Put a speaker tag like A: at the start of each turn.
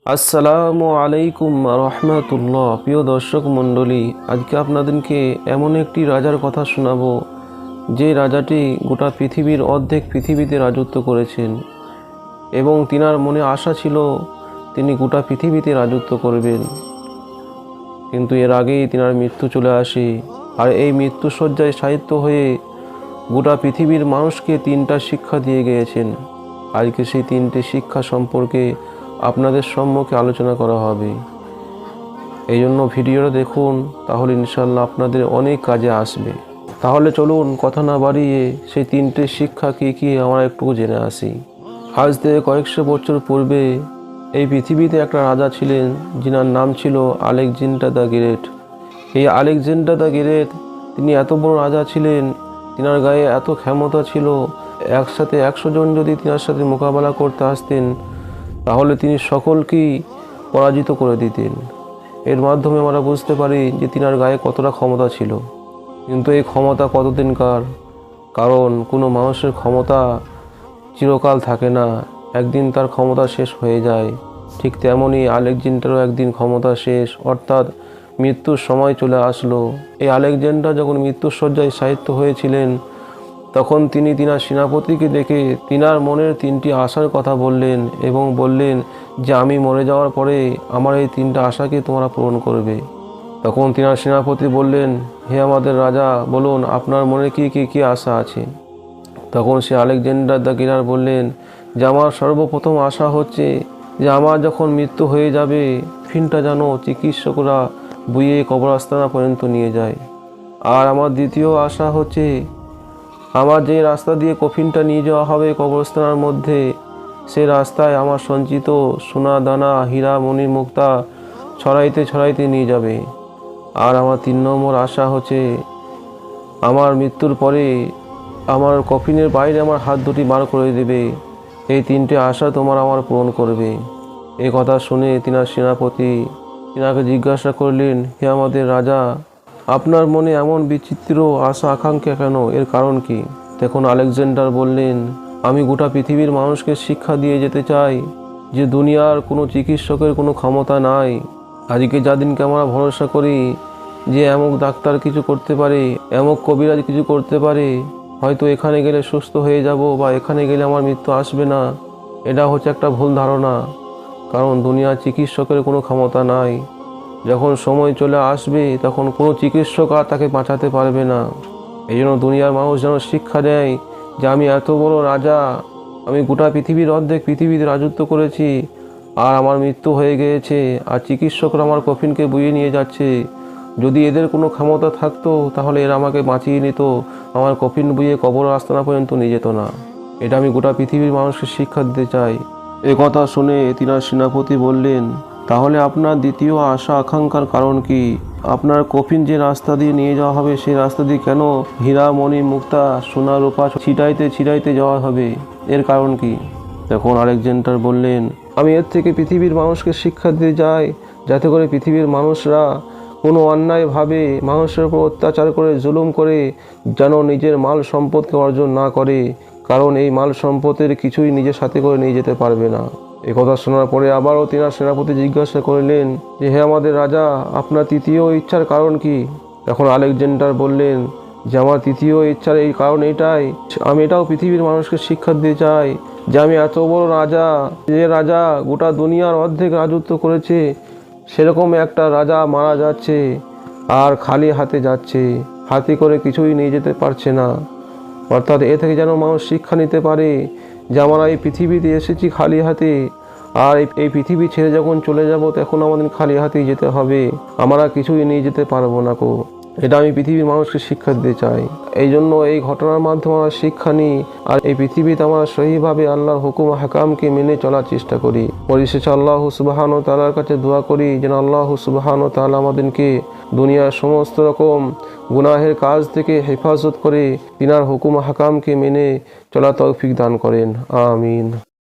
A: আসসালামু আলাইকুম রহমতুল্লাহ। প্রিয় দর্শক মণ্ডলী, আজকে আপনাদেরকে এমন একটি রাজার কথা শোনাবো যে রাজাটি গোটা পৃথিবীর অর্ধেক পৃথিবীতে রাজত্ব করেছেন এবং তিনার মনে আশা ছিল তিনি গোটা পৃথিবীতে রাজত্ব করবেন, কিন্তু এর আগেই তিনার মৃত্যু চলে আসে। আর এই মৃত্যুশয্যায় শায়িত হয়ে গোটা পৃথিবীর মানুষকে তিনটা শিক্ষা দিয়ে গিয়েছেন। আজকে সেই তিনটে শিক্ষা সম্পর্কে আপনাদের সম্মুখে আলোচনা করা হবে। এই জন্য ভিডিওটা দেখুন, তাহলে ইনশাল্লাহ আপনাদের অনেক কাজে আসবে। তাহলে চলুন কথা না বাড়িয়ে সেই তিনটে শিক্ষা কী কী আমরা একটু জেনে আসি। আজ থেকে কয়েকশো বছর পূর্বে এই পৃথিবীতে একটা রাজা ছিলেন, যিনার নাম ছিল আলেকজান্ডার দ্য গ্রেট। এই আলেকজান্ডার দ্য গ্রেট তিনি এত বড় রাজা ছিলেন, তিনার গায়ে এত ক্ষমতা ছিল, একসাথে 100 জন যদি তিনার সাথে মোকাবেলা করতে আসতেন তাহলে তিনি সকলকেই পরাজিত করে দিতেন। এর মাধ্যমে আমরা বুঝতে পারি যে তিনার গায়ে কতটা ক্ষমতা ছিল। কিন্তু এই ক্ষমতা কতদিনকার, কারণ কোনো মানুষের ক্ষমতা চিরকাল থাকে না, একদিন তার ক্ষমতা শেষ হয়ে যায়। ঠিক তেমনই আলেকজান্ডারও একদিন ক্ষমতা শেষ, অর্থাৎ মৃত্যুর সময় চলে আসলো। এই আলেকজান্ডার যখন মৃত্যুশয্যায় শায়িত হয়েছিলেন তখন তিনি তিনার সেনাপতিকে ডেকে তিনার মনের তিনটি আশার কথা বললেন এবং বললেন যে আমি মরে যাওয়ার পরে আমার এই তিনটা আশাকে তোমরা পূরণ করবে। তখন তিনার সেনাপতি বললেন, হে আমাদের রাজা, বলুন আপনার মনে কি আশা আছে। তখন সে আলেকজান্ডার দ্য গ্রেট বললেন যে আমার সর্বপ্রথম আশা হচ্ছে যে আমার যখন মৃত্যু হয়ে যাবে কফিনটা যেন চিকিৎসকরা বুয়ে কবরস্থান পর্যন্ত নিয়ে যায়। আর আমার দ্বিতীয় আশা হচ্ছে আমার যে রাস্তা দিয়ে কফিনটা নিয়ে যাওয়া হবে কবরস্থানের মধ্যে, সে রাস্তায় আমার সঞ্চিত সোনা দানা হীরা মণি মুক্তা ছড়াইতে নিয়ে যাবে। আর আমার 3 নম্বর আশা হচ্ছে আমার মৃত্যুর পরে আমার কফিনের বাইরে আমার হাত দুটি বার করে দেবে। এই তিনটে আশা তোমরা আমার পূরণ করবে। এই কথা শুনে তিনার সেনাপতি তিনাকে জিজ্ঞাসা করলেন, হে আমাদের রাজা, আপনার মনে এমন বিচিত্র আশা আকাঙ্ক্ষা কেন, এর কারণ কি? তখন আলেকজান্ডার বললেন, আমি গোটা পৃথিবীর মানুষকে শিক্ষা দিয়ে যেতে চাই যে দুনিয়ার কোনো চিকিৎসকের কোনো ক্ষমতা নাই। আজকে যাদিনকে আমরা ভরসা করি যে এমক ডাক্তার কিছু করতে পারে, এমক কবিরাজ কিছু করতে পারে, হয়তো এখানে গেলে সুস্থ হয়ে যাব বা এখানে গেলে আমার মৃত্যু আসবে না, এটা হচ্ছে একটা ভুল ধারণা। কারণ দুনিয়ার চিকিৎসকের কোনো ক্ষমতা নাই। যখন সময় চলে আসবে তখন কোনো চিকিৎসক আর তাকে বাঁচাতে পারবে না। এই জন্য দুনিয়ার মানুষ যেন শিক্ষা দেয় যে আমি এত বড় রাজা, আমি গোটা পৃথিবীর অর্ধেক পৃথিবীতে রাজত্ব করেছি, আর আমার মৃত্যু হয়ে গিয়েছে, আর চিকিৎসকরা আমার কফিনকে বইয়ে নিয়ে যাচ্ছে। যদি এদের কোনো ক্ষমতা থাকতো তাহলে এরা আমাকে বাঁচিয়ে নিত, আমার কফিন বইয়ে কবর আস্তানা পর্যন্ত নিয়ে যেত না। এটা আমি গোটা পৃথিবীর মানুষকে শিক্ষা দিতে চাই। এ কথা শুনে তিনার সেনাপতি বললেন, তাহলে আপনার দ্বিতীয় আশা আকাঙ্ক্ষার কারণ কি? আপনার কফিন যে রাস্তা দিয়ে নিয়ে যাওয়া হবে সেই রাস্তা দিয়ে কেন হীরা মণি মুক্তা সোনা রূপা ছিটাইতে যাওয়া হবে, এর কারণ কি? তখন আলেকজান্ডার বললেন, আমি এর থেকে পৃথিবীর মানুষকে শিক্ষা দিতে চাই যাতে করে পৃথিবীর মানুষরা কোনো অন্যায়ভাবে মানুষের উপর অত্যাচার করে জুলুম করে যেন নিজের মাল সম্পদকে অর্জন না করে, কারণ এই মাল সম্পদের কিছুই নিজের সাথে করে নিয়ে যেতে পারবে না। এই কথা শোনার পরে আবারও তিনার সেনাপতি জিজ্ঞাসা করলেন যে হে আমাদের রাজা, আপনার তৃতীয় ইচ্ছার কারণ কি? তখন আলেকজান্ডার বললেন যে আমার তৃতীয় ইচ্ছার এই কারণ এটাই, আমি এটাও পৃথিবীর মানুষকে শিক্ষা দিতে চাই যে আমি এত বড় রাজা, যে রাজা গোটা দুনিয়ার অর্ধেক রাজত্ব করেছে, সেরকম একটা রাজা মারা যাচ্ছে আর খালি হাতে যাচ্ছে, হাতে করে কিছুই নিয়ে যেতে পারছে না। অর্থাৎ এ থেকে যেন মানুষ শিক্ষা নিতে পারে যে আমরা এই পৃথিবীতে এসেছি খালি হাতে, আর এই পৃথিবী ছেড়ে যখন চলে যাব তখন আমাদের খালি হাতেই যেতে হবে, আমরা কিছুই নিয়ে যেতে পারবো না কো। এটা আমি পৃথিবীর মানুষকে শিক্ষা দিতে চাই। এই জন্য এই ঘটনার মাধ্যমে আমরা শিক্ষা নিই আর এই পৃথিবীতে আমরা সহিভাবে আল্লাহর হুকুম হাকামকে মেনে চলার চেষ্টা করি। পরিশেষে আল্লাহ সুবহানাহু ওয়া তাআলার কাছে দোয়া করি যেন আল্লাহ সুবহানাহু ওয়া তাআলা আমাদেরকে দুনিয়ার সমস্ত রকম গুনাহের কাজ থেকে হেফাজত করে তিনার হুকুম হাকামকে মেনে চলা তৌফিক দান করেন। আমিন।